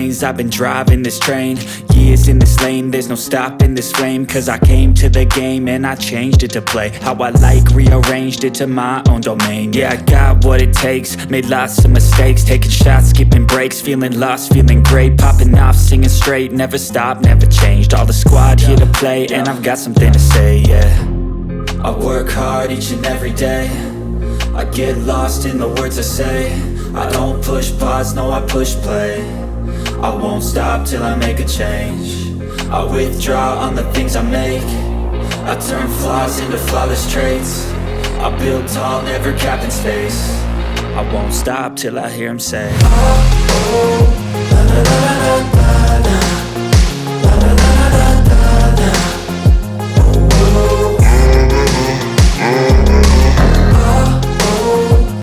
lanes, I've been driving this train. Years in this lane, there's no stopping this flame. Cause I came to the game and I changed it to play how I like, rearranged it to my own domain. Yeah, I got what it takes, made lots of mistakes, taking shots, skipping breaks, feeling lost, feeling great, popping off, singing straight, never stopped, never changed. All the squad here to play, and I've got something to say, yeah. I work hard each and every day, I get lost in the words I say. I don't push pause, no I push play. I won't stop till I make a change. I withdraw on the things I make. I turn flaws into flawless traits. I build tall, never capped in space. I won't stop till I hear him say, oh, oh.